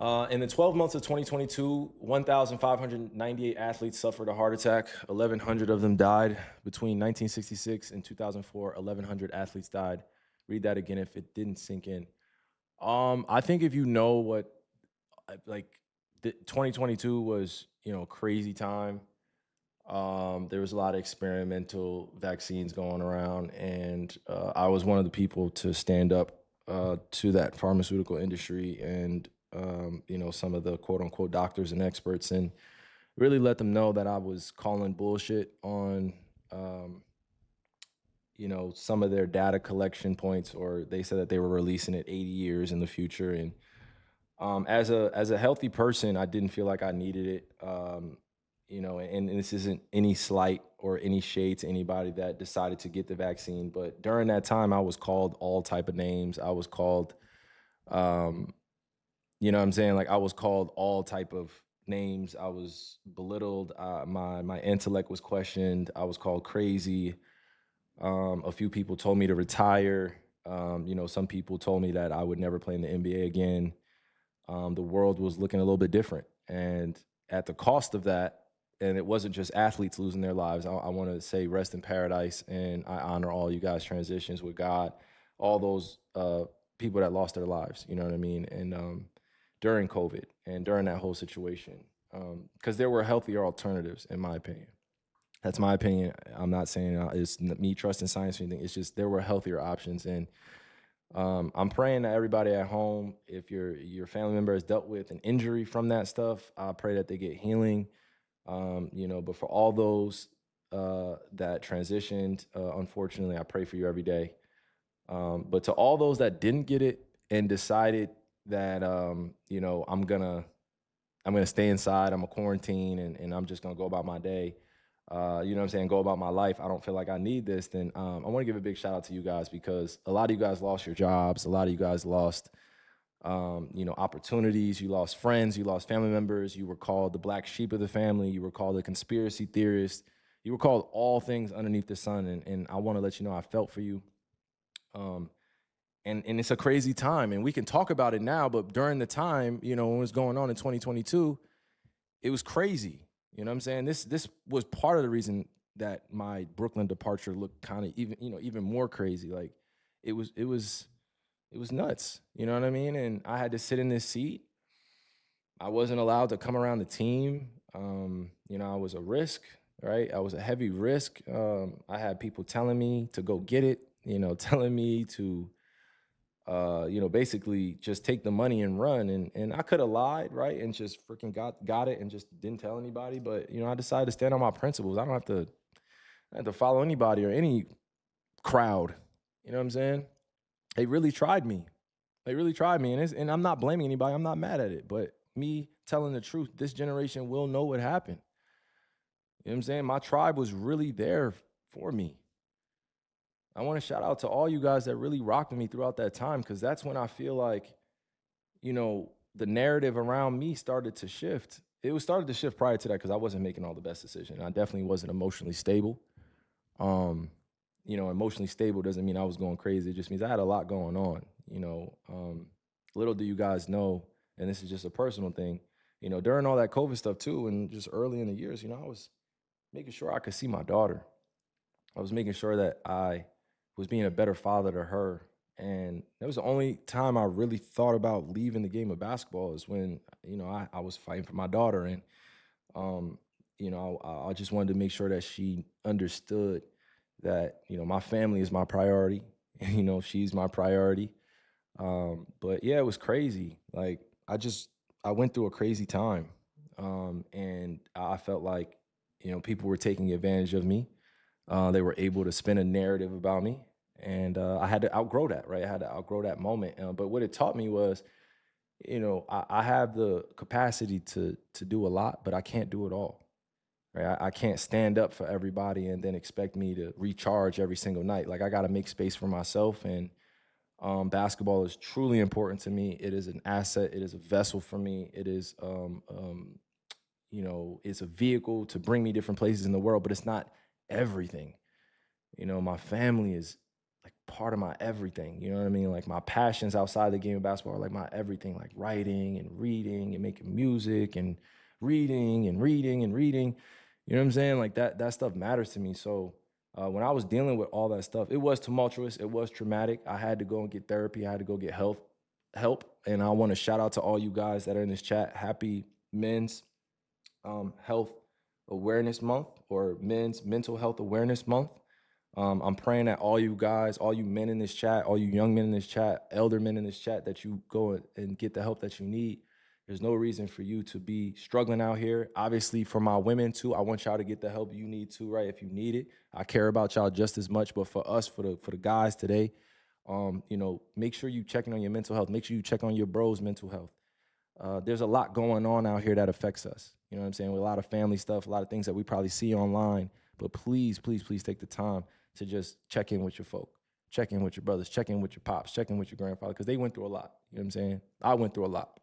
In the 12 months of 2022, 1,598 athletes suffered a heart attack. 1,100 of them died. Between 1966 and 2004, 1,100 athletes died. Read that again if it didn't sink in. I think if you know what, like, 2022 was, crazy time. There was a lot of experimental vaccines going around, and I was one of the people to stand up to that pharmaceutical industry and some of the quote unquote doctors and experts, and really let them know that I was calling bullshit on some of their data collection points, or they said that they were releasing it 80 years in the future. And as a healthy person, I didn't feel like I needed it. And this isn't any slight or any shade to anybody that decided to get the vaccine, but during that time, I was called all type of names. I was called, um, what I'm saying? Like, I was called all type of names. I was belittled. My intellect was questioned. I was called crazy. A few people told me to retire. Some people told me that I would never play in the NBA again. The world was looking a little bit different. And at the cost of that, and it wasn't just athletes losing their lives. I want to say rest in paradise, and I honor all you guys' transitions with God, all those people that lost their lives. You know what I mean? And during COVID and during that whole situation, because there were healthier alternatives, in my opinion. That's my opinion. I'm not saying it's me trusting science or anything. It's just there were healthier options, and I'm praying that everybody at home, if your family member has dealt with an injury from that stuff, I pray that they get healing. But for all those that transitioned, unfortunately, I pray for you every day. But to all those that didn't get it and decided that I'm gonna stay inside, I'm gonna quarantine, and I'm just gonna go about my day. What I'm saying, go about my life. I don't feel like I need this. Then I want to give a big shout out to you guys, because a lot of you guys lost your jobs. A lot of you guys lost opportunities. You lost friends. You lost family members. You were called the black sheep of the family. You were called a conspiracy theorist. You were called all things underneath the sun. And I want to let you know I felt for you. And it's a crazy time, and we can talk about it now, but during the time, when it was going on in 2022, it was crazy. You know what I'm saying? This was part of the reason that my Brooklyn departure looked kind of even more crazy. Like, it was nuts. You know what I mean? And I had to sit in this seat. I wasn't allowed to come around the team. I was a risk, right? I was a heavy risk. I had people telling me to go get it, telling me to basically just take the money and run. And I could have lied, right? And just freaking got it and just didn't tell anybody. But I decided to stand on my principles. I don't have to follow anybody or any crowd. You know what I'm saying? They really tried me. They really tried me. And I'm not blaming anybody. I'm not mad at it. But me telling the truth, this generation will know what happened. You know what I'm saying? My tribe was really there for me. I want to shout out to all you guys that really rocked with me throughout that time, because that's when I feel like, the narrative around me started to shift. It was started to shift prior to that, because I wasn't making all the best decisions. I definitely wasn't emotionally stable. Um, Emotionally stable doesn't mean I was going crazy. It just means I had a lot going on. Little do you guys know, and this is just a personal thing, during all that COVID stuff too, and just early in the years, I was making sure I could see my daughter. I was making sure that I was being a better father to her. And that was the only time I really thought about leaving the game of basketball, is when, I was fighting for my daughter. And, I just wanted to make sure that she understood that, my family is my priority. And, she's my priority. But yeah, it was crazy. Like, I went through a crazy time. And I felt like, people were taking advantage of me. They were able to spin a narrative about me, and I had to outgrow that, right? I had to outgrow that moment. But what it taught me was, I have the capacity to do a lot, but I can't do it all, right? I can't stand up for everybody and then expect me to recharge every single night. Like, I got to make space for myself, and basketball is truly important to me. It is an asset. It is a vessel for me. It is, it's a vehicle to bring me different places in the world, but it's not everything. My family is like part of my everything. You know what I mean? Like my passions outside the game of basketball are like my everything, like writing and reading and making music and reading and reading and reading. You know what I'm saying? Like that stuff matters to me. So when I was dealing with all that stuff, it was tumultuous. It was traumatic. I had to go and get therapy. I had to go get help. And I want to shout out to all you guys that are in this chat. Happy Men's Health Awareness Month, or Men's Mental Health Awareness Month. I'm praying that all you guys, all you men in this chat, all you young men in this chat, elder men in this chat, that you go and get the help that you need. There's no reason for you to be struggling out here. Obviously, for my women too, I want y'all to get the help you need too, right? If you need it, I care about y'all just as much. But for us, for the guys today, you know, make sure you checking on your mental health. Make sure you check on your bros' mental health. There's a lot going on out here that affects us. You know what I'm saying? With a lot of family stuff, a lot of things that we probably see online. But please, please, please take the time to just check in with your folk, check in with your brothers, check in with your pops, check in with your grandfather, because they went through a lot. You know what I'm saying? I went through a lot.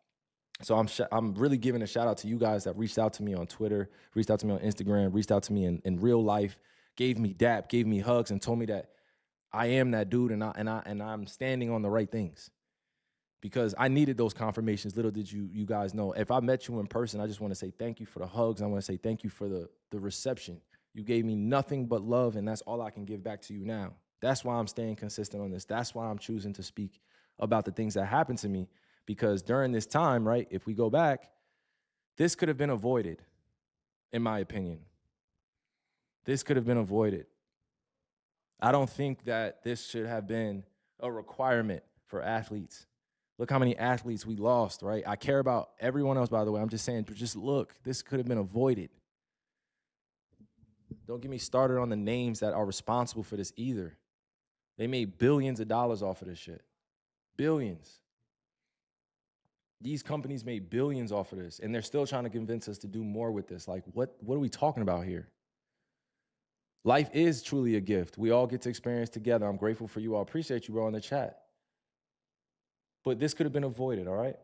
So I'm really giving a shout out to you guys that reached out to me on Twitter, reached out to me on Instagram, reached out to me in real life, gave me dap, gave me hugs, and told me that I am that dude, and I'm standing on the right things. Because I needed those confirmations. Little did you guys know. If I met you in person, I just want to say thank you for the hugs. I want to say thank you for the reception. You gave me nothing but love, and that's all I can give back to you now. That's why I'm staying consistent on this. That's why I'm choosing to speak about the things that happened to me. Because during this time, right, if we go back, this could have been avoided, in my opinion. This could have been avoided. I don't think that this should have been a requirement for athletes. Look how many athletes we lost, right? I care about everyone else, by the way. I'm just saying, just look, this could have been avoided. Don't get me started on the names that are responsible for this either. They made billions of dollars off of this shit. Billions. These companies made billions off of this, and they're still trying to convince us to do more with this. Like, what are we talking about here? Life is truly a gift. We all get to experience together. I'm grateful for you all. Appreciate you, bro, in the chat. But this could have been avoided, all right?